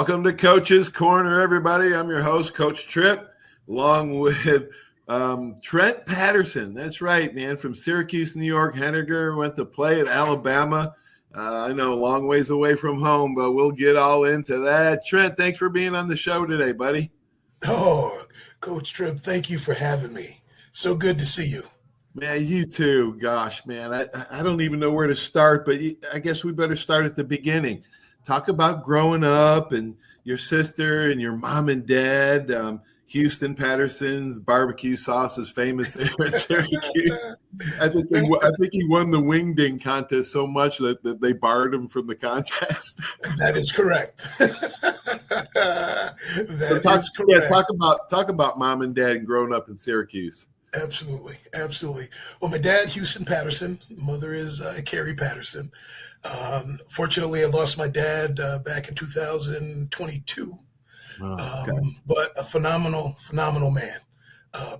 Welcome to Coach's Corner, everybody. I'm your host, Coach Tripp, along with Trent Patterson. That's right, man, from Syracuse, New York. Henniger went to play at Alabama. I know a long ways away from home, but we'll get all into that. Trent, thanks for being on the show today, buddy. Oh, Coach Tripp, thank you for having me. So good to see you. Man, you too. Gosh, man, I don't even know where to start, but I guess we better start at the beginning. Talk about growing up and your sister and your mom and dad. Houston Patterson's barbecue sauce is famous there at Syracuse. I think he won the wing ding contest so much that they barred him from the contest. That is correct. Is correct. Yeah, talk about mom and dad and growing up in Syracuse. Absolutely. Well, my dad, Houston Patterson. Mother is Carrie Patterson. Fortunately, I lost my dad back in 2022. Okay. But a phenomenal man,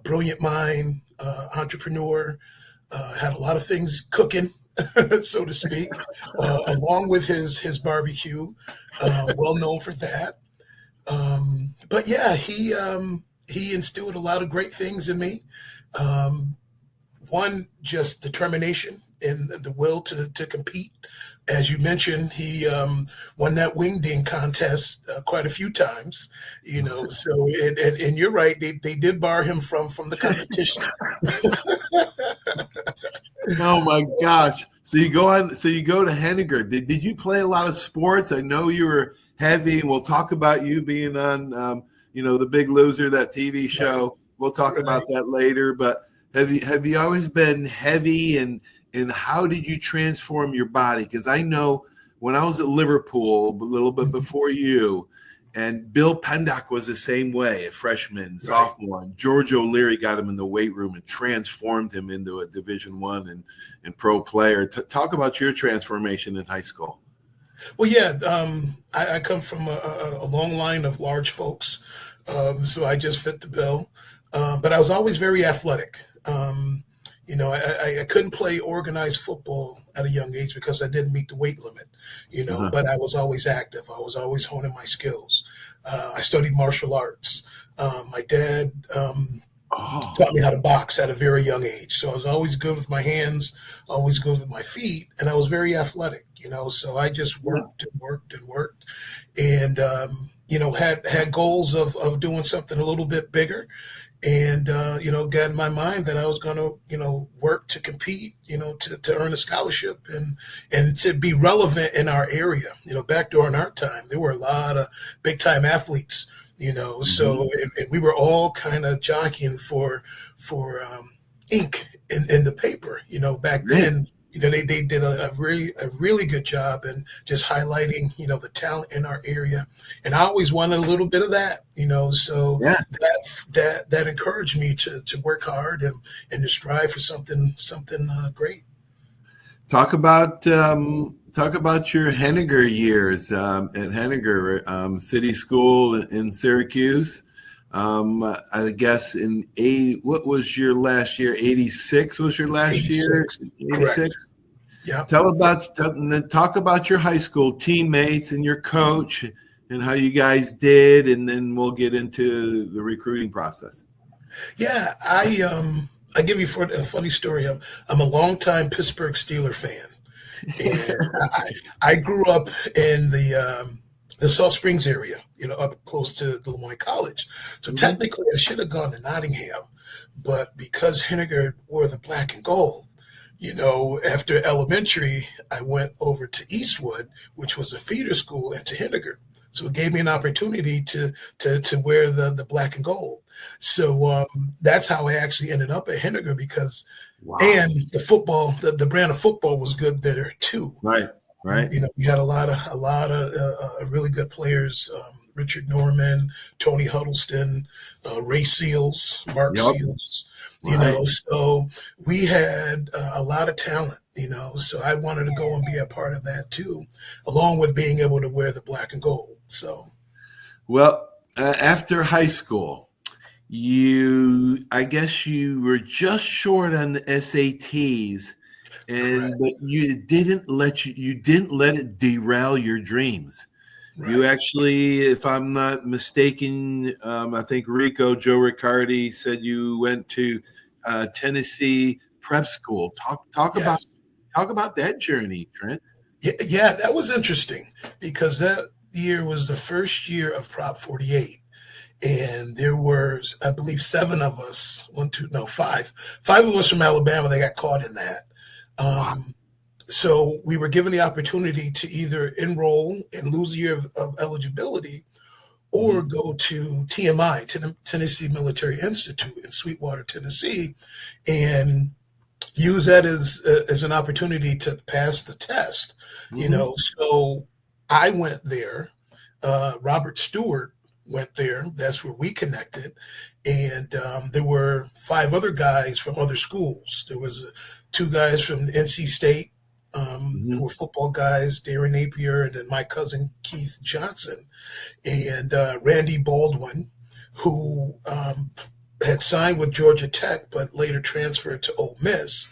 brilliant mind, entrepreneur, had a lot of things cooking, so to speak, along with his barbecue, well known for that. But yeah, he instilled a lot of great things in me. One, just determination and the will to compete. As you mentioned, he won that wing ding contest quite a few times, so and you're right, they did bar him from the competition. Oh my gosh. So you go to Henniger. Did you play a lot of sports? I know you were heavy, and we'll talk about you being on The Big Loser, that TV show. We'll talk about that later, but have you always been heavy, and how did you transform your body? Because I know when I was at Liverpool a little bit before you, and Bill Pendock was the same way, a freshman, sophomore, and George O'Leary got him in the weight room and transformed him into a Division I and pro player. Talk about your transformation in high school. Well, yeah, I come from a long line of large folks, so I just fit the bill. But I was always very athletic. I couldn't play organized football at a young age because I didn't meet the weight limit, but I was always active. I was always honing my skills. I studied martial arts. My dad taught me how to box at a very young age. So I was always good with my hands, always good with my feet, and I was very athletic, so I just worked and had goals of doing something a little bit bigger. And, got in my mind that I was going to, work to compete, to earn a scholarship and to be relevant in our area. Back during our time, there were a lot of big time athletes, so and we were all kind of jockeying for ink in the paper, back then. They did a really good job in just highlighting, the talent in our area. And I always wanted a little bit of that, so that encouraged me to work hard and to strive for something great. Talk about your Henniger years at Henniger City School in Syracuse. I guess what was your last year? 86 was your last 86, year? 86? Yeah. Talk about your high school teammates and your coach and how you guys did, and then we'll get into the recruiting process. Yeah, I give you a funny story. I'm a longtime Pittsburgh Steelers fan. And I grew up in the Salt Springs area, up close to the Lineman College. So technically I should have gone to Nottingham, but because Henniger wore the black and gold, after elementary, I went over to Eastwood, which was a feeder school, and to Henniger. So it gave me an opportunity to wear the black and gold. So that's how I actually ended up at Henniger because, and the football, the brand of football was good there too. Right. We had a lot of really good players. Richard Norman, Tony Huddleston, Ray Seals, Mark Seals. So we had a lot of talent. So I wanted to go and be a part of that too, along with being able to wear the black and gold. So, well, after high school, I guess you were just short on the SATs. But you didn't let it derail your dreams. You Right. actually, if I'm not mistaken, I think Joe Riccardi said you went to Tennessee prep school. Yes. Talk about that journey, Trent. Yeah, that was interesting because that year was the first year of Prop 48. And there was, I believe, seven of us, one, two, no, five of us from Alabama that got caught in that. Wow. So we were given the opportunity to either enroll and lose a year of eligibility or Mhm. go to TMI, Tennessee Military Institute in Sweetwater, Tennessee, and use that as an opportunity to pass the test. Mhm. So I went there. Robert Stewart went there. That's where we connected, and there were five other guys from other schools. There was two guys from NC State who Mhm. were football guys, Darren Napier, and then my cousin Keith Johnson and Randy Baldwin, who had signed with Georgia Tech but later transferred to Ole Miss.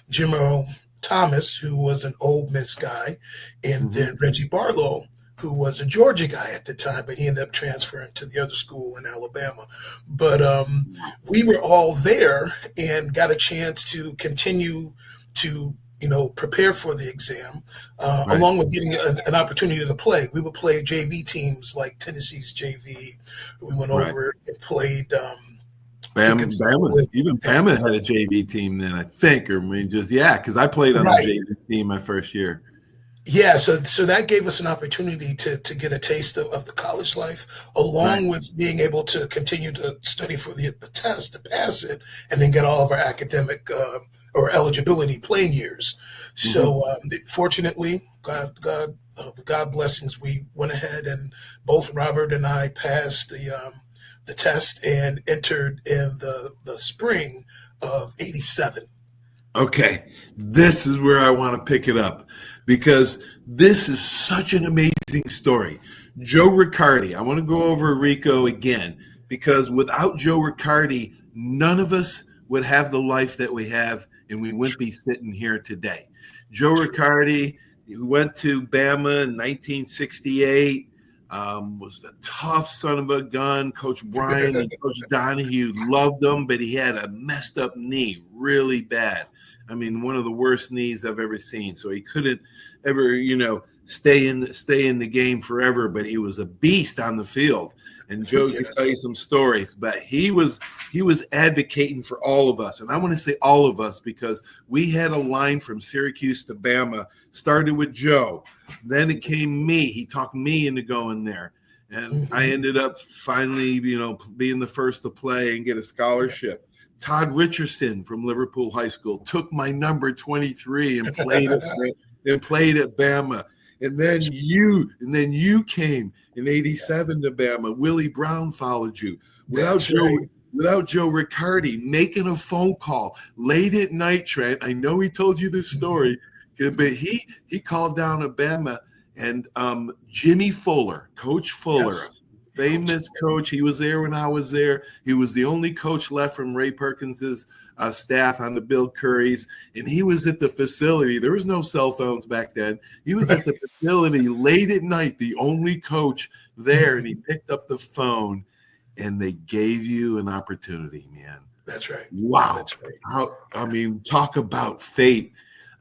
Jim Earl Thomas, who was an Ole Miss guy, and Mhm. then Reggie Barlow, who was a Georgia guy at the time, but he ended up transferring to the other school in Alabama. But we were all there and got a chance to continue to prepare for the exam, Right. along with getting an opportunity to play. We would play JV teams like Tennessee's JV. We went Right. over and played. I think Bam, it's Bama, even Bama had a JV team then, I think, or I mean, because I played on the right. JV team my first year. Yeah, so that gave us an opportunity to get a taste of the college life, Right. along with being able to continue to study for the test to pass it, and then get all of our academic or eligibility playing years. Mhm. So fortunately, with God blessings, we went ahead and both Robert and I passed the test and entered in the spring of '87. Okay, this is where I want to pick it up because this is such an amazing story. Joe Riccardi, I want to go over Rico again because without Joe Riccardi, none of us would have the life that we have and we wouldn't be sitting here today. Joe True. Riccardi, who went to Bama in 1968, was a tough son of a gun. Coach Brian and Coach Donahue loved him, but he had a messed up knee really bad. I mean, one of the worst knees I've ever seen. So he couldn't ever, stay in the game forever. But he was a beast on the field. And Joe could tell Yes. you some stories. But he was advocating for all of us, and I want to say all of us because we had a line from Syracuse to Bama. Started with Joe, then it came me. He talked me into going there. And I Mhm. ended up finally, being the first to play and get a scholarship. Todd Richardson from Liverpool High School took my number 23 and played at Bama. That's And then you came in '87 to Bama. Willie Brown followed you. Without that's Joe right. without Joe Riccardi making a phone call late at night, Trent. I know he told you this Mhm. story, but he called down to Bama and Jimmy Fuller, Coach Fuller, Yes. Coach. famous coach. He was there when I was there. He was the only coach left from Ray Perkins's staff on the Bill Curry's, and he was at the facility. There was no cell phones back then. He was at the facility late at night, the only coach there, and he picked up the phone, and they gave you an opportunity, man. That's right. Wow. That's right. Talk about fate.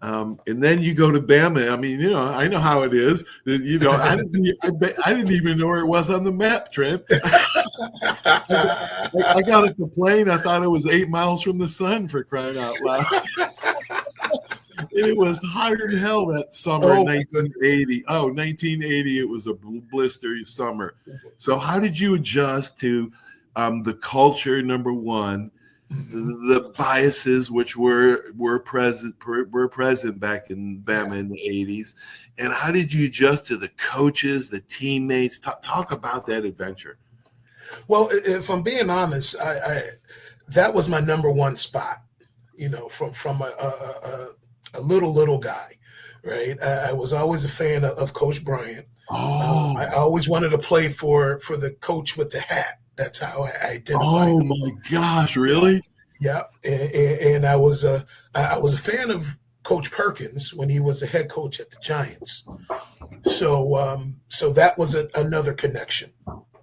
And then you go to Bama. I mean, I know how it is. I didn't even know where it was on the map, Trent. I got off the plane. I thought it was 8 miles from the sun for crying out loud. It was hotter than hell that summer in Oh my goodness. 1980. Oh, 1980, it was a blistery summer. So how did you adjust to the culture, number one, Mhm. the biases which were present back in Yeah. Bama in the '80s, and how did you adjust to the coaches, the teammates? Talk about that adventure. Well, if I'm being honest, that was my number one spot. From a little guy, right? I was always a fan of Coach Bryant. I Oh, always wanted to play for the coach with the hat. That's how I identified oh him. my gosh, Yeah, really? yeah. And I was a fan of Coach Perkins when he was the head coach at the Giants. So that was another connection.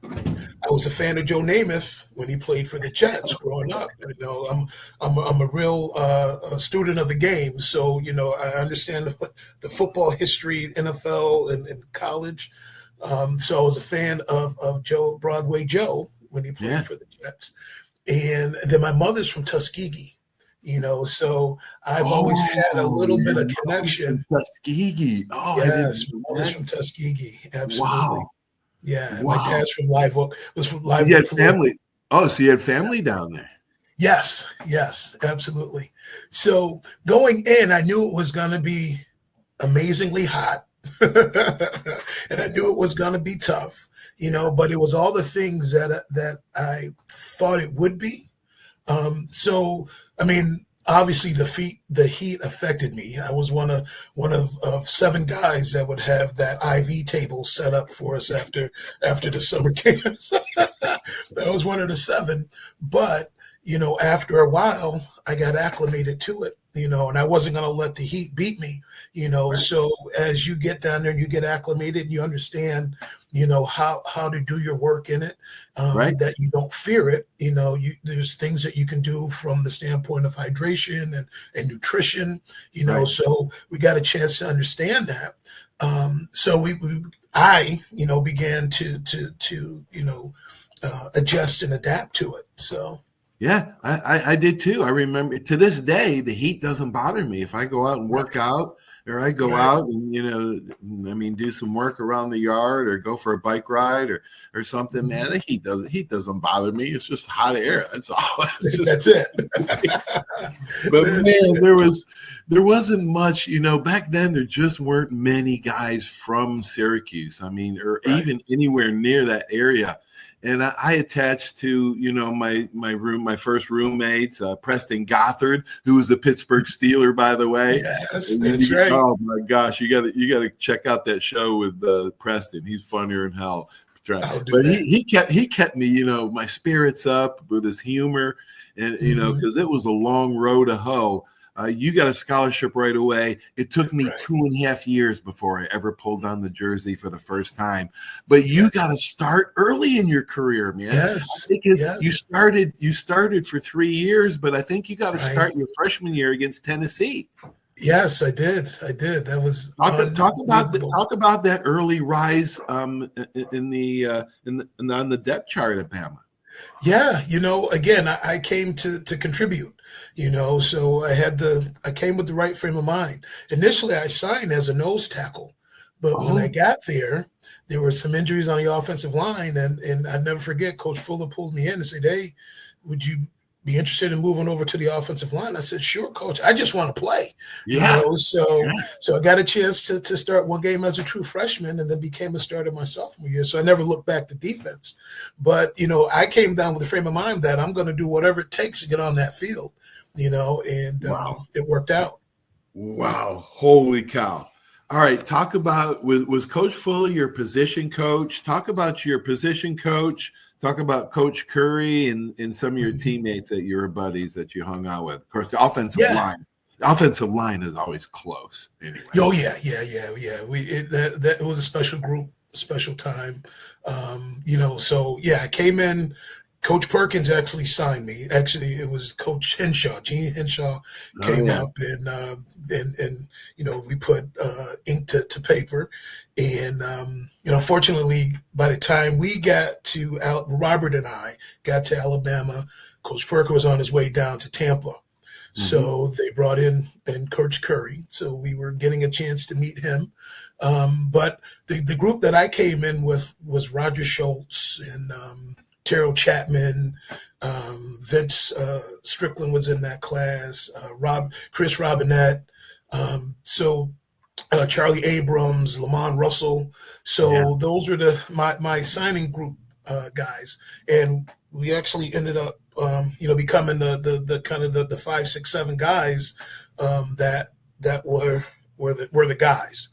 I was a fan of Joe Namath when he played for the Jets growing up. I'm a real student of the game, so I understand the football history, NFL and college. So I was a fan of Broadway Joe when he played for the Jets, and then my mother's from Tuskegee. So I've always had a little bit of connection. Tuskegee. Oh, yes, my mother's from Tuskegee. Absolutely. Wow. Yeah, my dad's from Live Oak. Was from Live Oak. You had family. Oh, so you had family down there. Yes, absolutely. So going in, I knew it was going to be amazingly hot, and I knew it was going to be tough. But it was all the things that I thought it would be. So I mean, obviously the heat affected me. I was one of 7 guys that would have that IV table set up for us after the summer camps. That was one of the 7. But after a while, I got acclimated to it. And I wasn't going to let the heat beat me. Right. So as you get down there and you get acclimated, and you understand, how to do your work in it, right. That you don't fear it. There's things that you can do from the standpoint of hydration and nutrition, right. So we got a chance to understand that. So I began to adjust and adapt to it. So. Yeah, I did too. I remember to this day, the heat doesn't bother me. If I go out and work out, or I go out and, do some work around the yard or go for a bike ride or something, man, the heat doesn't bother me. It's just hot air. That's all. That's it. But man, there wasn't much, back then there just weren't many guys from Syracuse. Or even anywhere near that area. And I attached to, my first roommates, Preston Gothard, who was a Pittsburgh Steeler, by the way. Yes, that's right. Oh my gosh, you got to check out that show with Preston. He's funnier than hell. But he kept me, my spirits up with his humor, and because it was a long road to hoe. You got a scholarship right away. It took me 2.5 years before I ever pulled on the jersey for the first time. But you got to start early in your career, man. Yes. You started for 3 years, but I think you got to start your freshman year against Tennessee. Yes, I did. That was talk about that early rise on the depth chart at Bama. Yeah, again, I came to contribute, so I came with the right frame of mind. Initially, I signed as a nose tackle, but when I got there were some injuries on the offensive line, and I'd never forget, Coach Fuller pulled me in and said, "Hey, would you be interested in moving over to the offensive line?" I said, "Sure, Coach. I just want to play." So I got a chance to start one game as a true freshman, and then became a starter my sophomore year. So I never looked back to defense. But I came down with a frame of mind that I'm going to do whatever it takes to get on that field. And it worked out. Wow! Holy cow! All right, talk about was Coach Fuller your position coach? Talk about your position coach. Talk about Coach Curry and some of your teammates that you were buddies that you hung out with. Of course, the offensive line. The offensive line is always close. Anyway. Oh yeah. That was a special group, special time. I came in. Coach Perkins actually signed me. Actually, it was Coach Henshaw. Gene Henshaw came up and we put ink to paper. And, fortunately, by the time we got to Robert and I got to Alabama, Coach Perkins was on his way down to Tampa. Mm-hmm. So they brought in Coach Curry. So we were getting a chance to meet him. But the group that I came in with was Roger Schultz and Terrell Chapman, Vince Strickland was in that class, Chris Robinette. Charlie Abrams, Lamont Russell. So those were my signing group guys, and we actually ended up becoming the kind of the 5, 6, 7 guys that were the guys.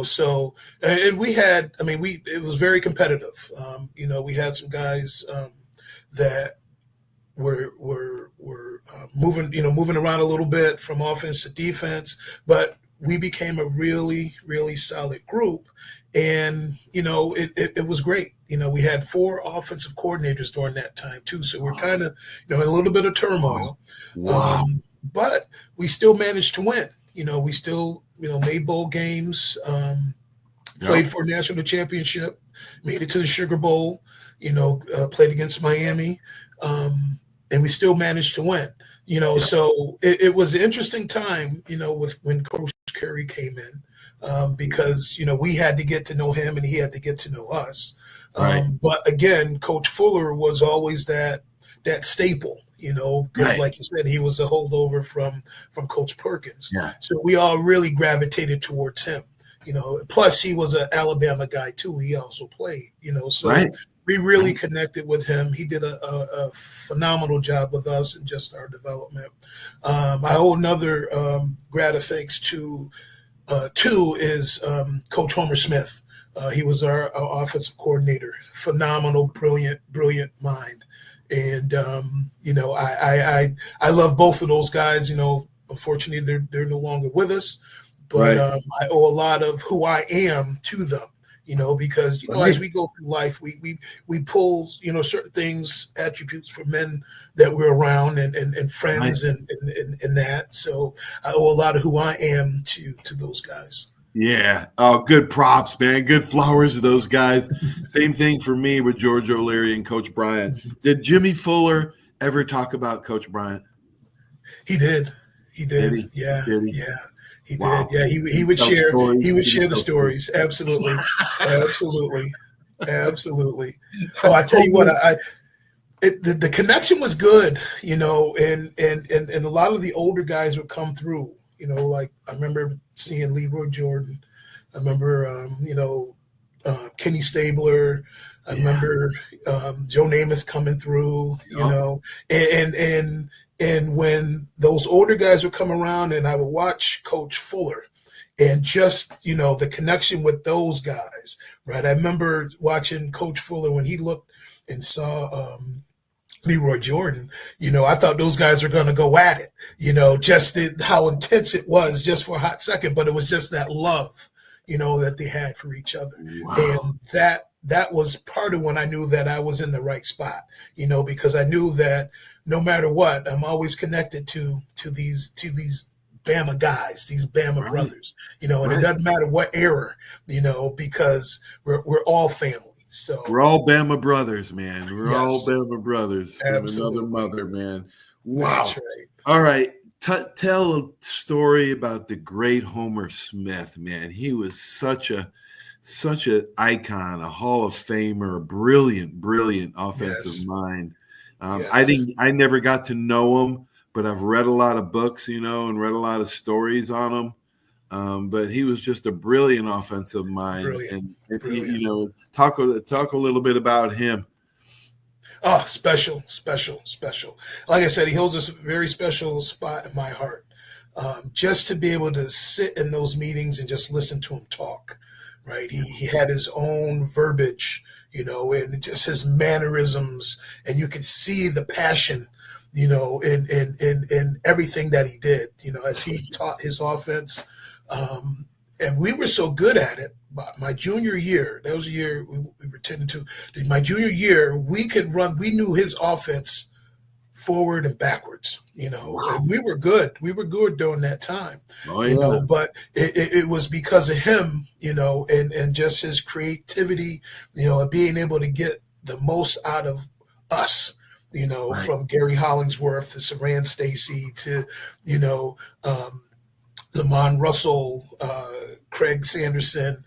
So and we had it was very competitive. We had some guys that were moving around a little bit from offense to defense, but we became a really, really solid group. And, it was great. We had 4 offensive coordinators during that time too. So we're kind of, in a little bit of turmoil. Wow. But we still managed to win. We still, made bowl games, played for a national championship, made it to the Sugar Bowl, played against Miami, and we still managed to win. So it was an interesting time, with when Coach Carey came in, because we had to get to know him and he had to get to know us. Right. But again, Coach Fuller was always that staple, because Right. like you said, he was a holdover from Coach Perkins. Yeah. So we all really gravitated towards him. Plus he was an Alabama guy too. He also played. So Right. we really connected with him. He did a phenomenal job with us and just our development. I owe another grad of thanks to is Coach Homer Smith. He was our offensive coordinator. Phenomenal, brilliant mind. And I love both of those guys. Unfortunately, they're no longer with us, but I owe a lot of who I am to them. Because as we go through life, we pull certain things, attributes from men that we're around and friends and that. So I owe a lot of who I am to those guys. Yeah. Oh, good props, man. Good flowers to those guys. Same thing for me with George O'Leary and Coach Bryant. Did Jimmy Fuller ever talk about Coach Bryant? He did. He did. Did he? Yeah. Did he? Yeah. He Wow. did. Yeah. He would share. Stories. He would share the stories. Absolutely. Absolutely. Absolutely. Oh, I tell you what, the connection was good, and a lot of the older guys would come through, like I remember seeing Leroy Jordan. I remember, Kenny Stabler. I remember Joe Namath coming through, and when those older guys would come around and I would watch Coach Fuller and just, the connection with those guys, right? I remember watching Coach Fuller when he looked and saw Leroy Jordan, I thought those guys were going to go at it, just how intense it was just for a hot second, but it was just that love, that they had for each other. Wow. And that was part of when I knew that I was in the right spot, because I knew that no matter what, I'm always connected to these Bama guys, these Bama brothers, and it doesn't matter what era, because we're all family. So we're all Bama brothers, man. We're Yes. all Bama brothers from Absolutely. another mother, man. Wow. That's right. All right. Tell a story about the great Homer Smith, man. He was such an icon, a Hall of Famer, a brilliant offensive mind. I never got to know him, but I've read a lot of books, and read a lot of stories on him. But he was just a brilliant offensive mind. Brilliant. Talk a little bit about him. Oh, special. Like I said, he holds a very special spot in my heart. Just to be able to sit in those meetings and just listen to him talk, right? He had his own verbiage, and just his mannerisms, and you could see the passion, in everything that he did, as he taught his offense. And we were so good at it. My junior year, that was the year we were 10-2. My junior year, we could run. We knew his offense forward and backwards, Wow. and we were good. We were good during that time, Oh, but it was because of him, and just his creativity, and being able to get the most out of us, from Gary Hollingsworth to Saran Stacy to, Lamont Russell, Craig Sanderson,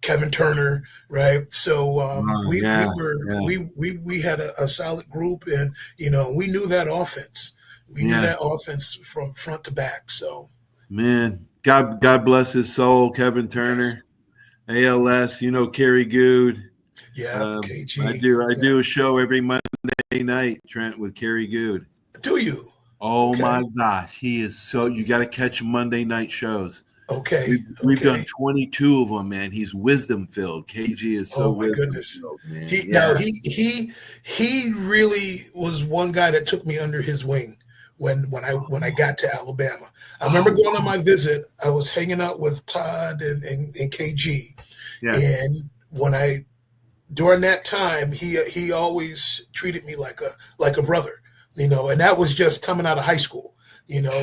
Kevin Turner, right? So we had a solid group, and we knew that offense. We knew that offense from front to back. So, man, God bless his soul, Kevin Turner, yes. ALS. Kerry Good. Yeah, KG. I do a show every Monday night, Trent, with Kerry Good. Do you? Oh my gosh, he is so. You got to catch Monday night shows. Okay. We've done 22 of them, man. He's wisdom filled. KG is so Oh my wisdom goodness. filled, man. He Yeah. now he really was one guy that took me under his wing when I got to Alabama. I remember going on my visit. I was hanging out with Todd and KG, Yeah. and during that time, he always treated me like a brother, and that was just coming out of high school.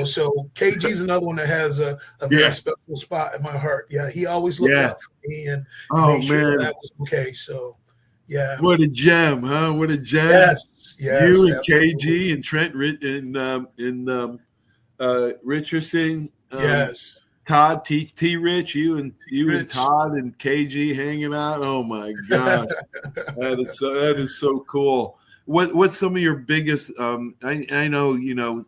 So KG's another one that has a very special spot in my heart. Yeah, he always looked out for me and made sure that was okay. So, yeah. What a gem, huh? What a gem. Yes. You and absolutely. KG and Trent Richardson. Yes. Todd T Rich, you and Rich. Todd and KG hanging out. Oh my gosh. that is so cool. What's some of your biggest I know,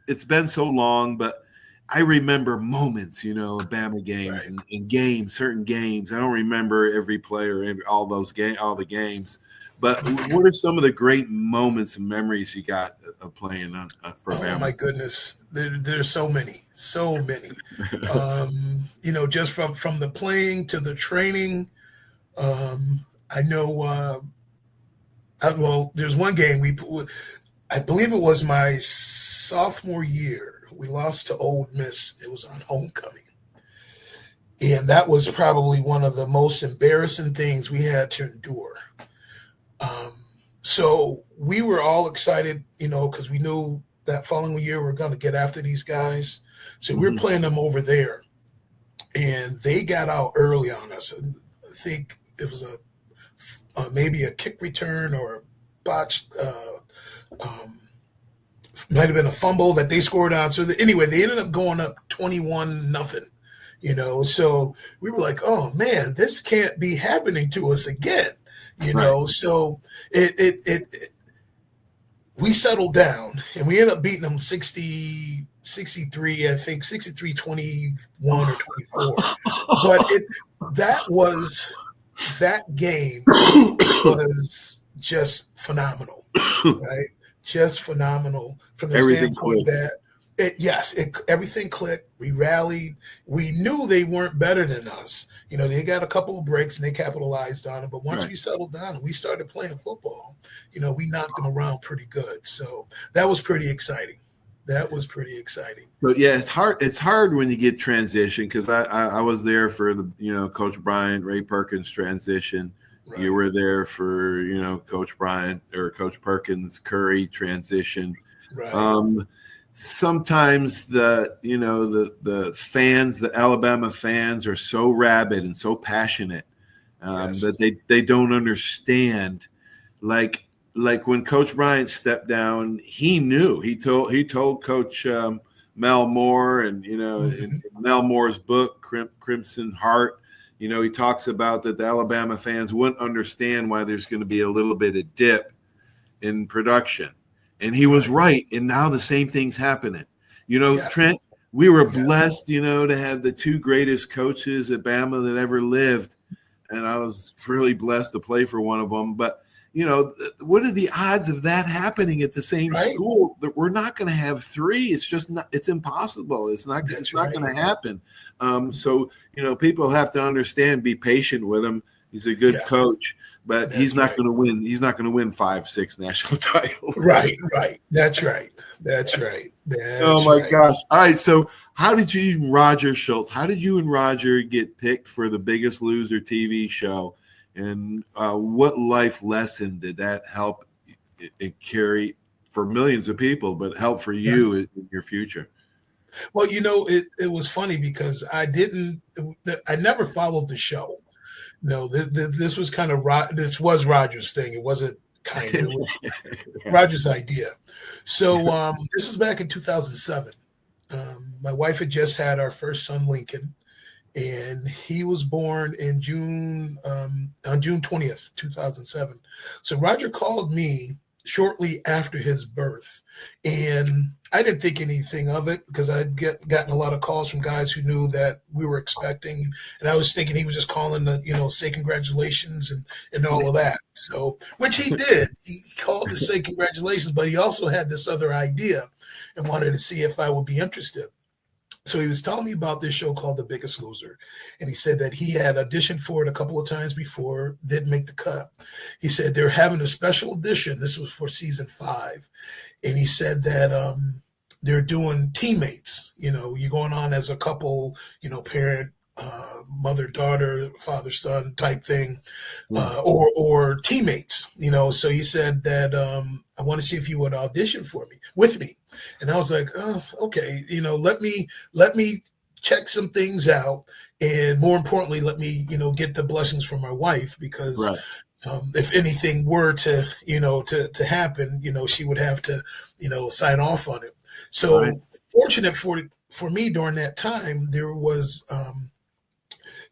it's been so long, but I remember moments, Bama games and games, certain games. I don't remember every player, all the games. But what are some of the great moments and memories you got of playing for Bama? Oh my goodness, there's so many. Just from the playing to the training. I know. There's one game I believe it was my sophomore year. We lost to Ole Miss. It was on homecoming. And that was probably one of the most embarrassing things we had to endure. So we were all excited, because we knew that following year we were going to get after these guys. So we were playing them over there. And they got out early on us. And I think it was maybe a kick return or a botched might have been a fumble that they scored on. So anyway, they ended up going up 21-0, So we were like, oh man, this can't be happening to us again, So we settled down and we ended up beating them 63, I think 63, 21 or 24. But that game was just phenomenal, right? Just phenomenal from the standpoint that everything clicked. We rallied. We knew they weren't better than us. They got a couple of breaks and they capitalized on it. But once we settled down and we started playing football, we knocked them around pretty good. So that was pretty exciting. But yeah, it's hard. It's hard when you get transition because I was there for the Coach Bryant, Ray Perkins transition. Right. You were there for Coach Bryant or Coach Perkins Curry transition. Right. Sometimes the fans, the Alabama fans, are so rabid and so passionate that they don't understand. Like when Coach Bryant stepped down, he knew. He told Coach Mel Moore, and in Mel Moore's book Crimson Heart, he talks about that the Alabama fans wouldn't understand why there's going to be a little bit of dip in production. And he was right. And now the same thing's happening. Trent, we were blessed, to have the two greatest coaches at Bama that ever lived. And I was really blessed to play for one of them. But, what are the odds of that happening at the same school? That we're not going to have three. It's just not. It's impossible. It's not going to happen. So people have to understand. Be patient with him. He's a good coach, but he's not going to win. He's not going to win 5-6 national titles. Right. That's right. Oh my gosh! All right. So how did you and Roger Schultz? How did you and Roger get picked for the Biggest Loser TV show? And what life lesson did that help it carry for millions of people, but help for you in your future? Well, it was funny because I never followed the show. No, this was kind of this was Roger's thing. It wasn't kind of Roger's idea. So this was back in 2007. My wife had just had our first son, Lincoln. And he was born in on June 20th, 2007. So Roger called me shortly after his birth. And I didn't think anything of it because I'd gotten a lot of calls from guys who knew that we were expecting. And I was thinking he was just calling to, say congratulations and all of that. So, which he did. He called to say congratulations, but he also had this other idea and wanted to see if I would be interested. So he was telling me about this show called The Biggest Loser. And he said that he had auditioned for it a couple of times before, didn't make the cut. He said they're having a special edition. This was for season 5. And he said that they're doing teammates. You're going on as a couple, parent, mother, daughter, father, son type thing, or teammates, So he said that I want to see if you would audition with me. And I was like, oh, okay, let me check some things out. And more importantly, let me, get the blessings from my wife, because if anything were to, to happen, she would have to, sign off on it. So fortunate for me during that time, there was,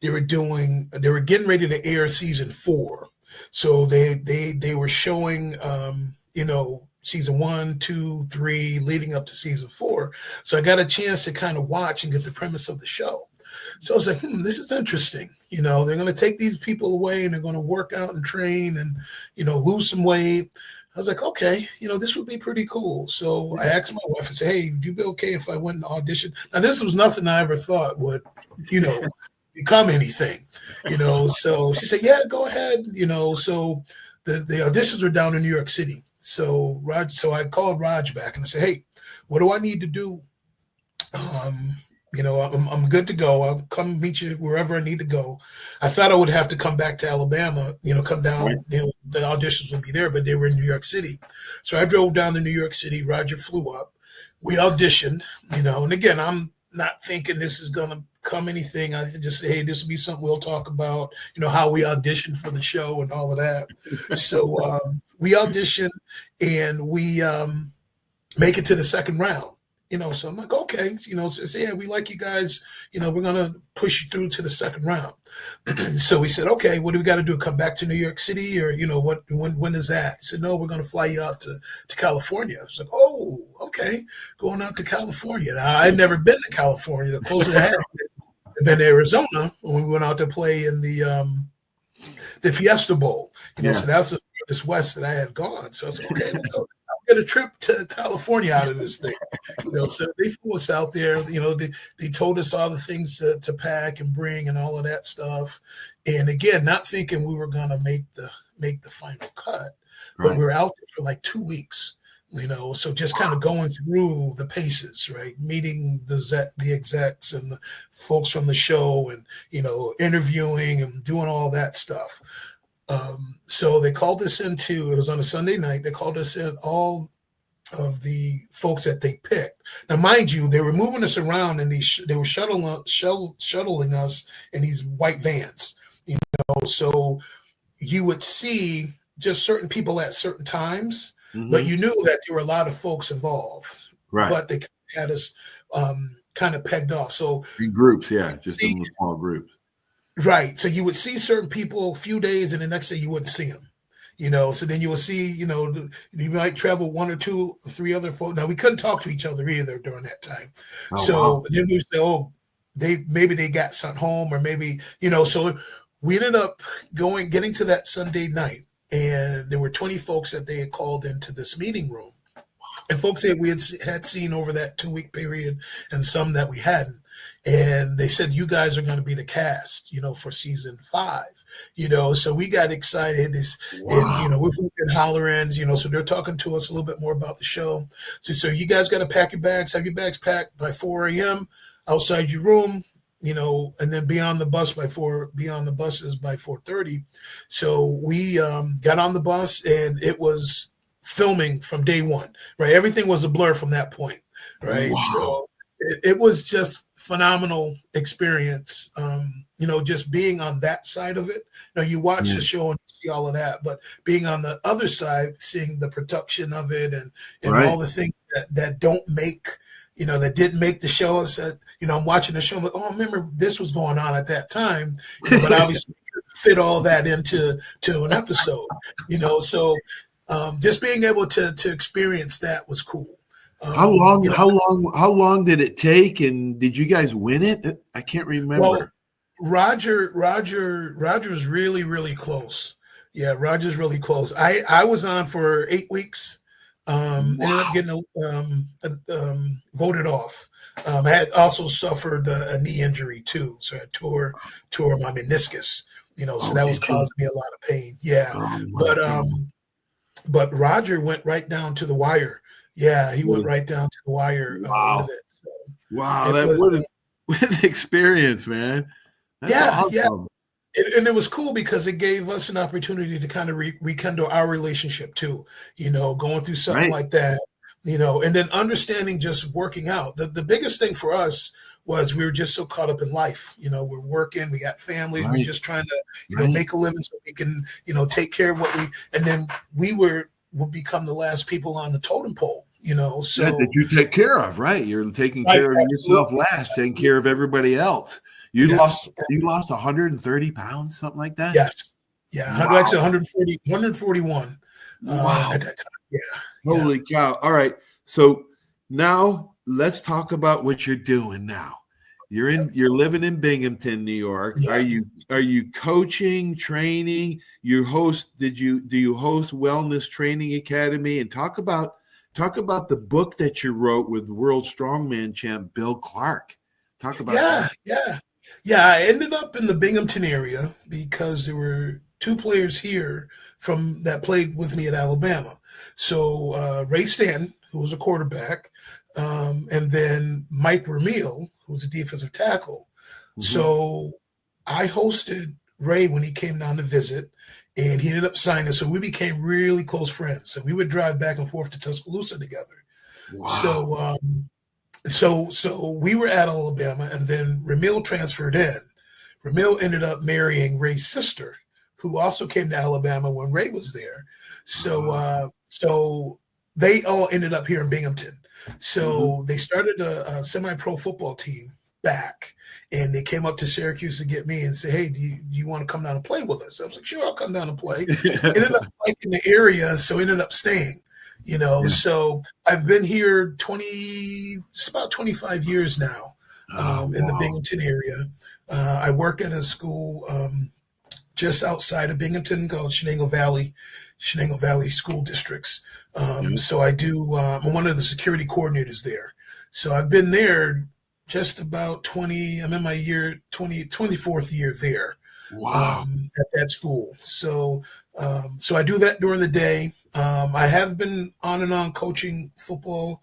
they were getting ready to air season 4. So they were showing, season 1, 2, 3, leading up to season 4. So I got a chance to kind of watch and get the premise of the show. So I was like, this is interesting. They're going to take these people away and they're going to work out and train and, lose some weight. I was like, okay, this would be pretty cool. So I asked my wife, I said, hey, would you be okay if I went and auditioned? Now, this was nothing I ever thought would, become anything, So she said, yeah, go ahead. So the auditions were down in New York City. So I called Raj back and I said, hey, what do I need to do? I'm good to go. I'll come meet you wherever I need to go. I thought I would have to come back to Alabama, come down, the auditions would be there, but they were in New York City. So I drove down to New York City. Roger flew up. We auditioned, and again, I'm not thinking this is going to come anything. I just say, hey, this will be something we'll talk about, how we auditioned for the show and all of that. So we auditioned and we make it to the second round. So I'm like, okay, so yeah, we like you guys, we're going to push you through to the second round. So we said, okay, what do we got to do? Come back to New York City or, when is that? He said, no, we're going to fly you out to California. I was like, oh, okay, going out to California. Now, I'd never been to California. The closest I had been to Arizona when we went out to play in the Fiesta Bowl. So that's the furthest west that I had gone. So I was like, okay, we'll go. Get a trip to California out of this thing, So they flew us out there. They told us all the things to pack and bring and all of that stuff. And again, not thinking we were gonna make the final cut, but we were out there for like 2 weeks. So just kind of going through the paces, right? Meeting the execs and the folks from the show, and interviewing and doing all that stuff. So they called us it was on a Sunday night. They called us in, all of the folks that they picked. Now, mind you, they were moving us around and they were shuttling us in these white vans, so you would see just certain people at certain times, but you knew that there were a lot of folks involved, but they had us kind of pegged off. So in groups, just in small groups. Right. So you would see certain people a few days and the next day you wouldn't see them, so then you will see, you might travel 1 or 2 or 3 other folks. Now we couldn't talk to each other either during that time. Then we say, oh, maybe they got sent home or maybe, so we ended up getting to that Sunday night and there were 20 folks that they had called into this meeting room, and folks that we had seen over that 2-week period and some that we hadn't. And they said, you guys are going to be the cast, for season 5, so we got excited. And, we're hooping, hollering, so they're talking to us a little bit more about the show. So you guys got to pack your bags, have your bags packed by 4 a.m. outside your room, and then be on the buses by 4:30. So we got on the bus and it was filming from day one, right? Everything was a blur from that point, right? Wow. So it was just phenomenal experience, just being on that side of it. You watch the show and see all of that, but being on the other side, seeing the production of it and all the things that don't make, that didn't make the show. I said, I'm watching the show, I'm like, oh, I remember this was going on at that time, but obviously fit all that into an episode, so just being able to experience that was cool. How long did it take, and did you guys win it? I can't remember. Well, Roger was really, really close. Yeah, Roger's really close. I was on for 8 weeks. Ended up getting voted off. I had also suffered a knee injury too, so I tore my meniscus. So Oh, that was did you? causing me a lot of pain. Yeah, Oh my but God. but Roger went right down to the wire. Yeah, he went right down to the wire with Wow. it. So Wow. it That was, what an experience, man. That's yeah, yeah. awesome. And it was cool because it gave us an opportunity to kind of rekindle our relationship too. Going through something Right. like that. And then understanding just working out. The biggest thing for us was we were just so caught up in life. We're working, we got families, we're Right. just trying to, Right. make a living so we can, take care of what and then we will become the last people on the totem pole. Yeah, that So you take care of, right? You're taking right, care of yourself absolutely, last, taking care of everybody else. yes, You lost 130 pounds, something like that? yes, yeah. Actually, Wow. 141 at Wow. that time. Yeah, yeah. Holy cow. All right. So now let's talk about what you're doing now. You're living in Binghamton, New York. Yeah. Are you coaching, training? Do you host Wellness Training Academy? And talk about the book that you wrote with World Strongman champ Bill Clark. Talk about that. Yeah, yeah. Yeah, I ended up in the Binghamton area because there were two players here from that played with me at Alabama. So Ray Stanton, who was a quarterback, and then Mike Ramil, who was a defensive tackle. Mhm. So I hosted Ray when he came down to visit, and he ended up signing. So we became really close friends. So we would drive back and forth to Tuscaloosa together. Wow. So so we were at Alabama, and then Ramil transferred in. Ramil ended up marrying Ray's sister, who also came to Alabama when Ray was there. So Uh, so they all ended up here in Binghamton. mhm. So they started a semi-pro football team back, and they came up to Syracuse to get me and say, "Hey, do you want to come down and play with us?" I was like, "Sure, I'll come down and play." Ended up liking the area, so ended up staying. Yeah. So I've been here it's about 25 years now, Oh, in the wow. Binghamton area. I work at a school just outside of Binghamton called Shenango Valley School Districts. Yeah. So I'm one of the security coordinators there. So I've been there just about 20, I'm in my 24th year there Wow. at that school. So I do that during the day. I have been on and on coaching football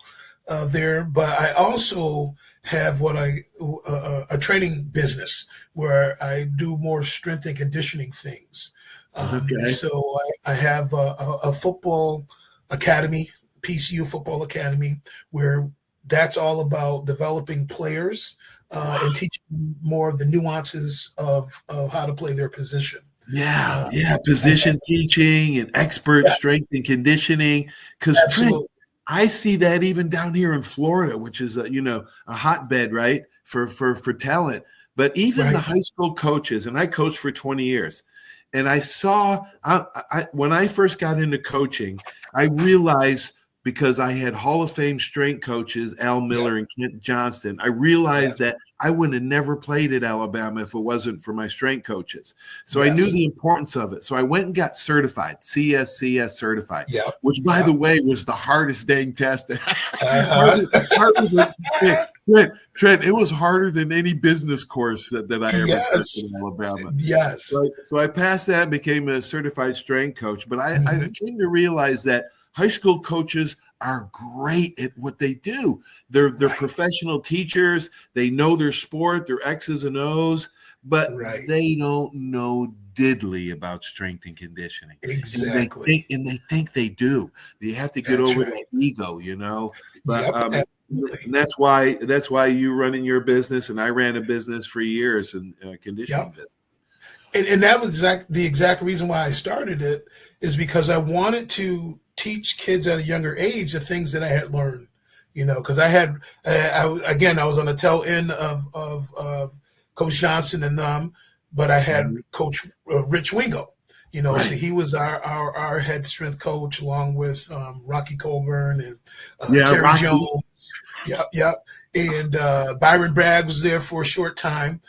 there, but I also have a training business where I do more strength and conditioning things. Okay. So I have a football academy, PCU football academy, where that's all about developing players Wow. and teaching more of the nuances of how to play their position. Yeah, Uh, yeah, I have, position teaching and expert yeah, strength and conditioning. Because Trent, absolutely. I see that even down here in Florida, which is a hotbed, right, for talent. But even the Right. high school coaches, and I coached for 20 years, and when I first got into coaching, I realized because I had Hall of Fame strength coaches, Al Yep. Miller and Kent Johnston, I realized Yes. that I would have never played at Alabama if it wasn't for my strength coaches. So I knew Yes. the importance of it. So I went and got certified, CSCS certified, Yep. which, by the Yep. way, was the hardest dang test. Harder Uh-huh. than Trent, it was harder than any business course that I ever took Yes. in Alabama. Yes. So I passed that and became a certified strength coach. But I Mhm. came to realize that high school coaches are great at what they do. They're Right. professional teachers. They know their sport, their X's and O's, but Right. they don't know diddly about strength and conditioning. Exactly. And they think they do. They have to get That's over right. that ego. But Yep. and Absolutely. that's why you running your business and I ran a business for years and conditioning Yep. business. And that was the exact reason why I started it is because I wanted to teach kids at a younger age the things that I had learned, because I was on the tail end of Coach Johnson and them, but I had Mhm. Coach Rich Wingo, so Right. he was our head strength coach along with Rocky Colburn and Yeah, Terry Rocky. Jones. Yep, yep. And Byron Bragg was there for a short time,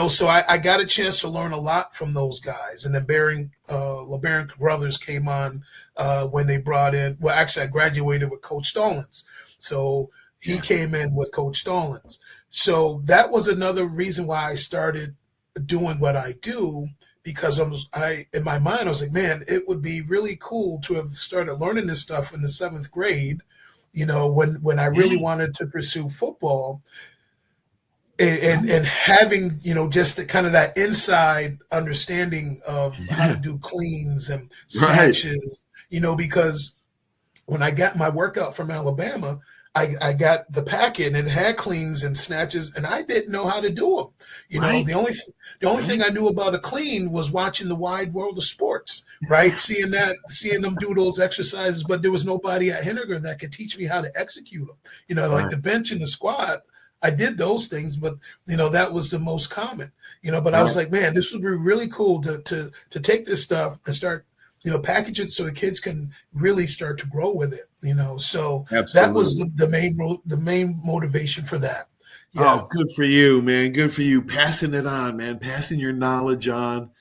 so I got a chance to learn a lot from those guys. And then LeBaron Brothers came on when they brought in. Well, actually, I graduated with Coach Stallings, so He came in with Coach Stallings. So that was another reason why I started doing what I do, because in my mind, I was like, man, it would be really cool to have started learning this stuff in the 7th grade, when I really wanted to pursue football. And having, just the kind of that inside understanding of how to do cleans and snatches, because when I got my workout from Alabama, I got the packet and it had cleans and snatches, and I didn't know how to do them. The only thing I knew about a clean was watching the Wide World of Sports, right? seeing them do those exercises, but there was nobody at Henniger that could teach me how to execute them. Like the bench and the squat, I did those things, but that was the most common. But I was like, man, this would be really cool to take this stuff and start package it so the kids can really start to grow with it. So Absolutely. That was the main motivation for that. Yeah. Oh, good for you, man. Good for you. Passing it on, man. Passing your knowledge on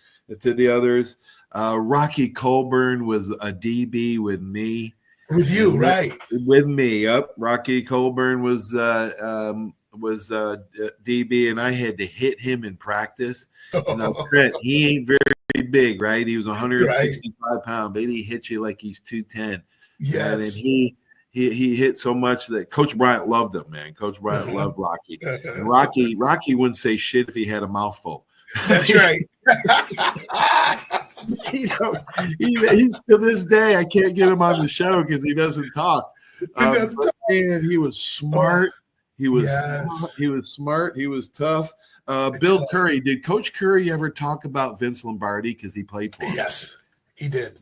to the others. Rocky Colburn was a DB with me. With you, right? With me. Yep. Rocky Colburn was DB, and I had to hit him in practice. Trent, he ain't very big, right? He was 165 pounds, but he hit you like he's 210. Yes. And he hit so much that Coach Bryant loved him, man. Coach Bryant loved Rocky. And Rocky wouldn't say shit if he had a mouthful. That's right. He's to this day, I can't get him on the show because he doesn't talk. Man, he was smart. He was smart. He was tough. Bill Curry. Did Coach Curry ever talk about Vince Lombardi because he played for him? Yes, he did.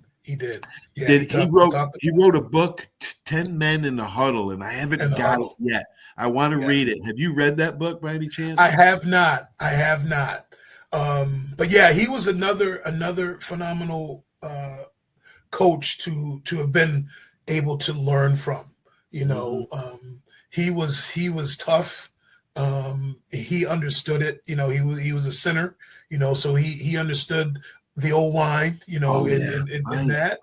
Yeah, he wrote a book, 10 Men in the Huddle, and I haven't got it yet. I want to read it. Have you read that book by any chance? I have not. But yeah, he was another phenomenal coach to have been able to learn from. He was tough. He understood it. He was a center. So he understood the old line. In that.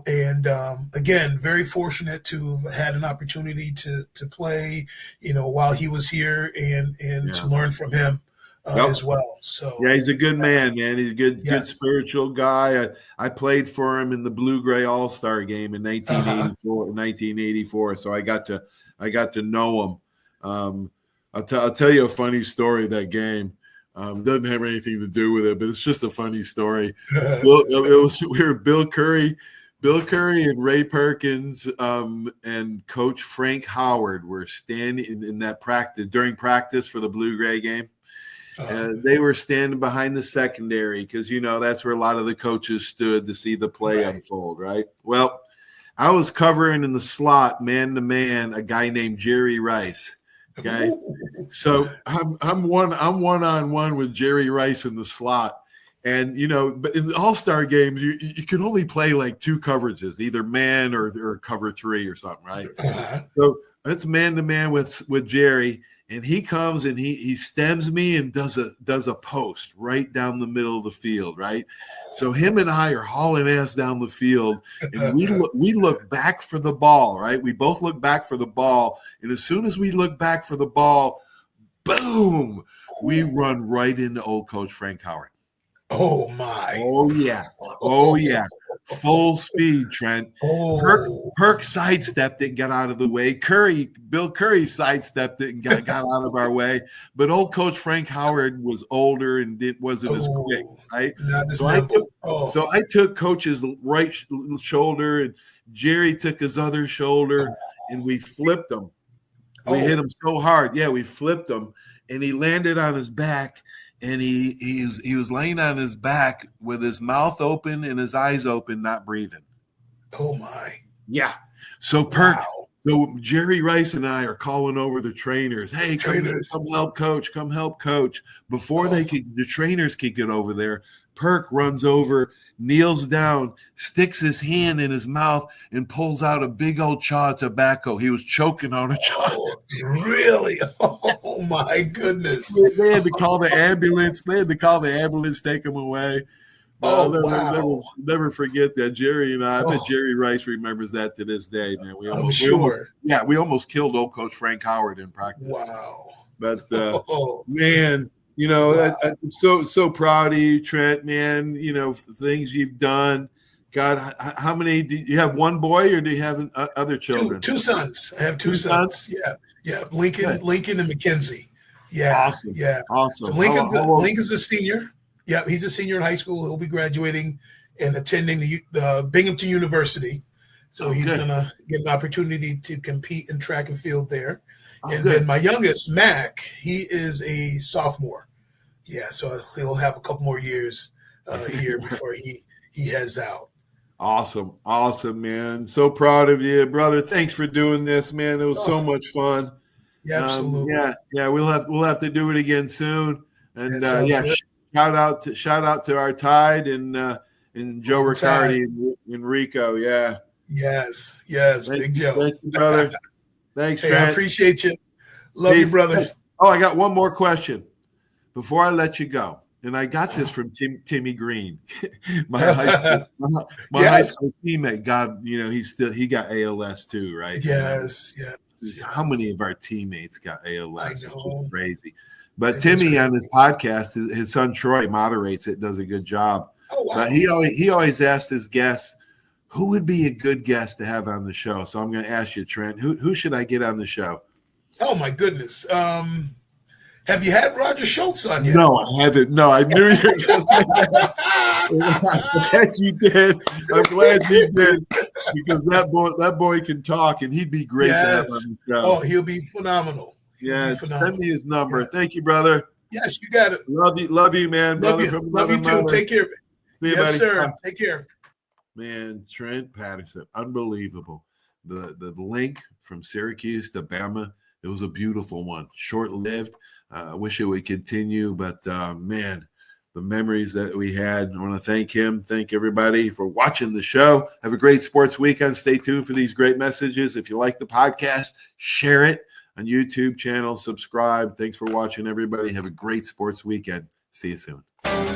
And again, very fortunate to have had an opportunity to play. While he was here and to learn from him. As well. So yeah, he's a good man. He's a good spiritual guy. I played for him in the Blue-Gray All-Star game in 1984. So I got to know him. I'll tell you a funny story of that game. Doesn't have anything to do with it, but it's just a funny story. We were Bill Curry and Ray Perkins and Coach Frank Howard were standing in that practice during practice for the Blue-Gray game. They were standing behind the secondary because, that's where a lot of the coaches stood to see the play unfold, right? Well, I was covering in the slot, man-to-man, a guy named Jerry Rice. Okay, so I'm one-on-one with Jerry Rice in the slot, and but in the All-Star games, you can only play like 2 coverages, either man or cover 3 or something, right? So that's man-to-man with Jerry. And he comes and he stems me and does a post right down the middle of the field, right? So him and I are hauling ass down the field, and we look back for the ball, right? We both look back for the ball, and as soon as we look back for the ball, boom, we run right into old Coach Frank Howard. Oh my! Oh yeah! Full speed, Trent. Perk sidestepped it and got out of the way. Bill Curry sidestepped it and got out of our way. But old Coach Frank Howard was older and wasn't as quick, right? So I took Coach's right shoulder, and Jerry took his other shoulder, and we flipped him. We hit him so hard. Yeah, we flipped him, and he landed on his back. And he was laying on his back with his mouth open and his eyes open, not breathing. Oh my! Yeah. So So Jerry Rice and I are calling over the trainers. Hey, come help coach! Come help coach! Before the trainers could get over there, Perk runs over, kneels down, sticks his hand in his mouth, and pulls out a big old chaw of tobacco. He was choking on a chaw. Really? Oh my goodness! They had to call the ambulance. Take him away. I'll wow. never forget that. Jerry and I bet Oh, Jerry Rice remembers that to this day, man. I'm sure. We almost killed old coach Frank Howard in practice. Wow. But Oh, man, wow. I'm so proud of you, Trent, man. Things you've done. God, how many do you have? One boy, or do you have other children? Two sons. I have two sons. Yeah. Lincoln and Mackenzie. Yeah. Awesome. Yeah. Awesome. So Lincoln's a senior. Yeah, he's a senior in high school. He'll be graduating and attending the Binghamton University. So he's going to get an opportunity to compete in track and field there. Then my youngest, Mac, he is a sophomore. Yeah, so he'll have a couple more years here before he heads out. Awesome, man. So proud of you, brother. Thanks for doing this, man. It was so much fun. Yeah, absolutely. Yeah. We'll have to do it again soon. And good. shout out to our Tide and Joe Riccardi and Rico. Yeah. Yes, Big Joe. Thank you, brother. Thanks, Hey, Trent. I appreciate you. Love you, brother. Oh, I got one more question before I let you go. And I got this from Timmy Green, my high school teammate. God, he got ALS too, right? Yes. How many of our teammates got ALS? It's just crazy. But It Timmy on his podcast, his son Troy moderates it, does a good job. Oh, wow. But he always asks his guests, who would be a good guest to have on the show? So I'm going to ask you, Trent, who should I get on the show? Oh, my goodness. Have you had Roger Schultz on yet? No, I haven't. No, I knew you were going to say that. I'm glad you did. Because that boy can talk, and he'd be great to have on the show. Oh, he'll be phenomenal. Send me his number. Yes. Thank you, brother. Yes, you got it. Love you, man. Love you too. Mother. Take care. Yes, buddy. Sir. Take care. Man, Trent Patterson, unbelievable. The link from Syracuse to Bama, it was a beautiful one. Short-lived. I wish it would continue, but man, the memories that we had. I want to thank him. Thank everybody for watching the show. Have a great sports weekend. Stay tuned for these great messages. If you like the podcast, share it on YouTube channel. Subscribe. Thanks for watching, everybody. Have a great sports weekend. See you soon.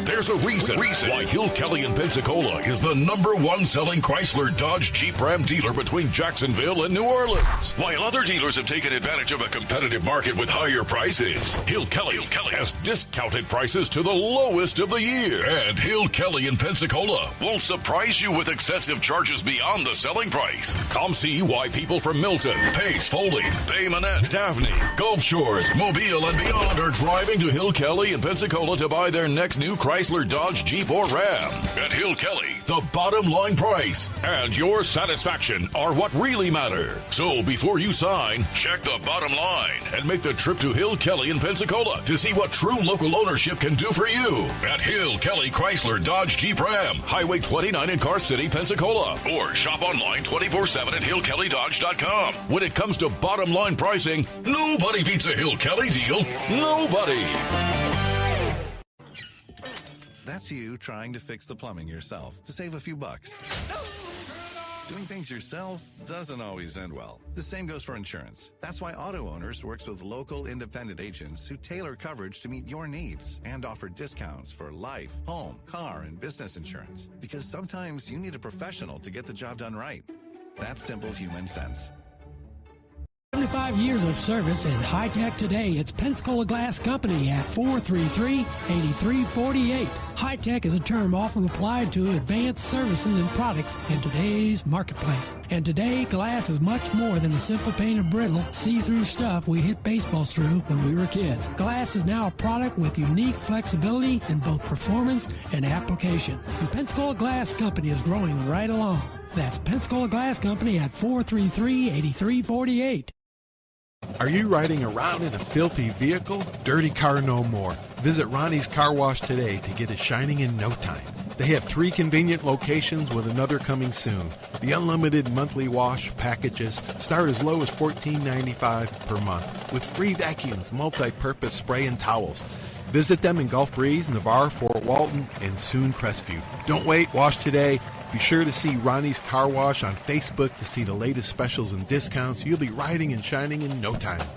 There's a reason why Hill Kelly in Pensacola is the #1 selling Chrysler Dodge Jeep Ram dealer between Jacksonville and New Orleans. While other dealers have taken advantage of a competitive market with higher prices, Hill Kelly has discounted prices to the lowest of the year. And Hill Kelly in Pensacola won't surprise you with excessive charges beyond the selling price. Come see why people from Milton, Pace, Foley, Bay Minette, Daphne, Gulf Shores, Mobile, and beyond are driving to Hill Kelly in Pensacola to buy their next new Chrysler, Dodge, Jeep, or Ram. At Hill Kelly, the bottom line price and your satisfaction are what really matter. So before you sign, check the bottom line and make the trip to Hill Kelly in Pensacola to see what true local ownership can do for you. At Hill Kelly Chrysler, Dodge, Jeep, Ram, Highway 29 in Car City, Pensacola. Or shop online 24/7 at hillkellydodge.com. When it comes to bottom line pricing, nobody beats a Hill Kelly deal. Nobody. That's you trying to fix the plumbing yourself to save a few bucks. Doing things yourself doesn't always end well. The same goes for insurance. That's why Auto Owners works with local independent agents who tailor coverage to meet your needs and offer discounts for life, home, car, and business insurance. Because sometimes you need a professional to get the job done right. That's simple human sense. 75 years of service in high-tech today. It's Pensacola Glass Company at 433-8348. High-tech is a term often applied to advanced services and products in today's marketplace. And today, glass is much more than a simple pane of brittle, see-through stuff we hit baseballs through when we were kids. Glass is now a product with unique flexibility in both performance and application. And Pensacola Glass Company is growing right along. That's Pensacola Glass Company at 433-8348. Are you riding around in a filthy vehicle? Dirty car no more. Visit Ronnie's Car Wash today to get it shining in no time. They have 3 convenient locations with another coming soon. The unlimited monthly wash packages start as low as $14.95 per month with free vacuums, multi-purpose spray and towels. Visit them in Gulf Breeze, Navarre, Fort Walton, and soon Crestview. Don't wait, wash today. Be sure to see Ronnie's Car Wash on Facebook to see the latest specials and discounts. You'll be riding and shining in no time.